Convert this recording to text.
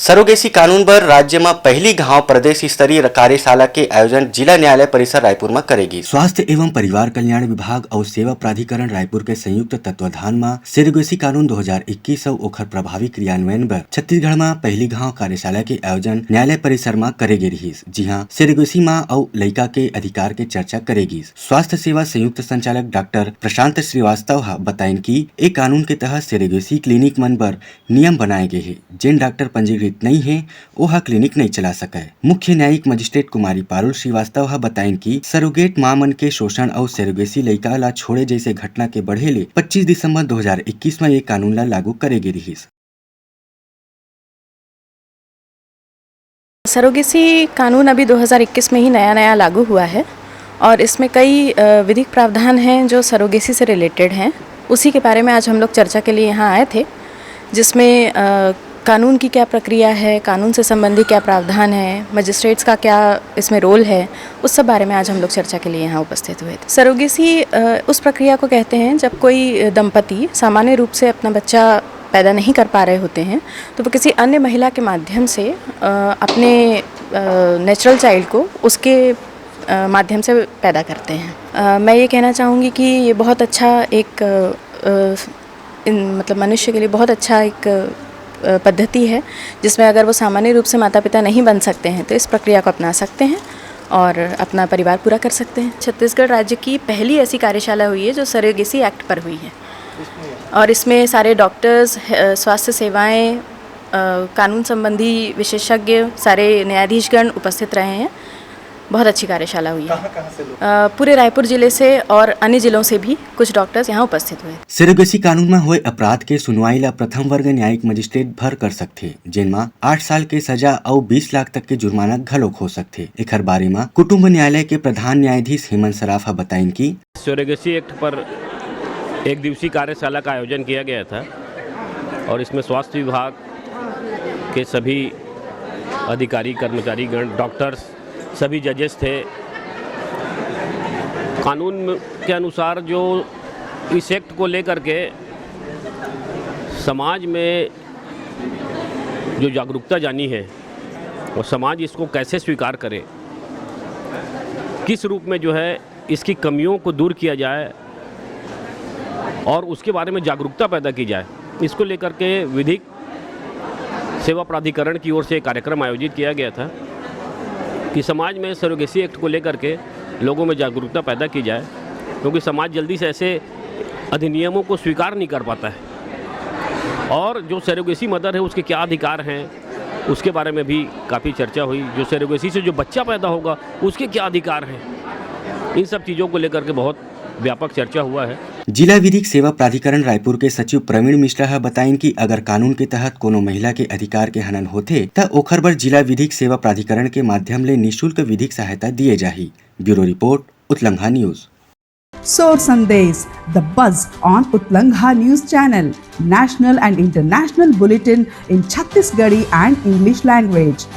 Surrogacy कानून पर राज्य में पहली गांव प्रदेश स्तरीय कार्यशाला के आयोजन जिला न्यायालय परिसर रायपुर में करेगी। स्वास्थ्य एवं परिवार कल्याण विभाग और सेवा प्राधिकरण रायपुर के संयुक्त तत्वाधान में सरोगेसी कानून 2021 और ओखर प्रभावी क्रियान्वयन पर छत्तीसगढ़ में पहली गांव कार्यशाला के आयोजन न्यायालय परिसर में करेगी रही। जी हाँ, सरोगेसी माँ और लड़का के अधिकार के चर्चा करेगी। स्वास्थ्य सेवा संयुक्त संचालक डॉक्टर प्रशांत श्रीवास्तव बताएं कि एक कानून के तहत सरोगेसी क्लिनिक मन पर नियम बनाए गए हैं। जिन डॉक्टर पंजीकृत नहीं है वह क्लिनिक नहीं चला सके। मुख्य न्यायिक मजिस्ट्रेट कुमारी पारुल श्रीवास्तव बताएं कि सरोगेट मां मन के शोषण और सरोगेसी लड़का ला छोड़े जैसे घटना के बढ़ेले 25 दिसंबर 2021 में ये कानून ला लागू करेगी रही। सरोगेसी कानून अभी 2021 में ही नया लागू हुआ है और इसमें कई विधिक प्रावधान हैं जो सरोगेसी से रिलेटेड हैं। उसी के बारे में आज हम लोग चर्चा के लिए यहाँ आए थे, जिसमें कानून की क्या प्रक्रिया है, कानून से संबंधी क्या प्रावधान है, मजिस्ट्रेट्स का क्या इसमें रोल है, उस सब बारे में आज हम लोग चर्चा के लिए यहाँ उपस्थित हुए थे। सरोगेसी उस प्रक्रिया को कहते हैं जब कोई दंपति सामान्य रूप से अपना बच्चा पैदा नहीं कर पा रहे होते हैं तो वो किसी अन्य महिला के माध्यम से अपने नेचुरल चाइल्ड को उसके माध्यम से पैदा करते हैं। मैं ये कहना चाहूँगी कि ये बहुत अच्छा एक मतलब मनुष्य के लिए बहुत अच्छा एक पद्धति है, जिसमें अगर वो सामान्य रूप से माता पिता नहीं बन सकते हैं तो इस प्रक्रिया को अपना सकते हैं और अपना परिवार पूरा कर सकते हैं। छत्तीसगढ़ राज्य की पहली ऐसी कार्यशाला हुई है जो सरोगेसी एक्ट पर हुई है और इसमें सारे डॉक्टर्स, स्वास्थ्य सेवाएं, कानून संबंधी विशेषज्ञ, सारे न्यायाधीशगण उपस्थित रहे हैं। बहुत अच्छी कार्यशाला हुई है। कहाँ से लोग? पूरे रायपुर जिले से और अन्य जिलों से भी कुछ डॉक्टर्स यहाँ उपस्थित हुए। सरोगेसी कानून में हुए अपराध के सुनवाई ला प्रथम वर्ग न्यायिक मजिस्ट्रेट भर कर सकते, जिनमें 8 साल के सजा और 20 लाख तक के जुर्माना घलोक हो सकते। एकर बारे में कुटुंब न्यायालय के प्रधान न्यायाधीश हेमंत सराफ बताएं कि सरोगेसी एक्ट पर एक दिवसीय कार्यशाला का आयोजन किया गया था और इसमें स्वास्थ्य विभाग के सभी अधिकारी, कर्मचारी गण, डॉक्टर्स, सभी जजेस थे। कानून के अनुसार जो इस एक्ट को लेकर के समाज में जो जागरूकता जानी है और समाज इसको कैसे स्वीकार करे, किस रूप में जो है इसकी कमियों को दूर किया जाए और उसके बारे में जागरूकता पैदा की जाए, इसको लेकर के विधिक सेवा प्राधिकरण की ओर से एक कार्यक्रम आयोजित किया गया था कि समाज में सरोगेसी एक्ट को लेकर के लोगों में जागरूकता पैदा की जाए, क्योंकि समाज जल्दी से ऐसे अधिनियमों को स्वीकार नहीं कर पाता है। और जो सरोगेसी मदर है उसके क्या अधिकार हैं उसके बारे में भी काफ़ी चर्चा हुई। जो सरोगेसी से जो बच्चा पैदा होगा उसके क्या अधिकार हैं, इन सब चीज़ों को लेकर के बहुत व्यापक चर्चा हुआ है। जिला विधिक सेवा प्राधिकरण रायपुर के सचिव प्रवीण मिश्रा बताएं कि अगर कानून के तहत कोनो महिला के अधिकार के हनन होते त ओखर बर जिला विधिक सेवा प्राधिकरण के माध्यम ले निःशुल्क विधिक सहायता दिए जाही। ब्यूरो रिपोर्ट, उत्लंघा news. Soar Sandesh, the buzz on Utlangha News Channel, national and international bulletin in Chhattisgarhi and English language.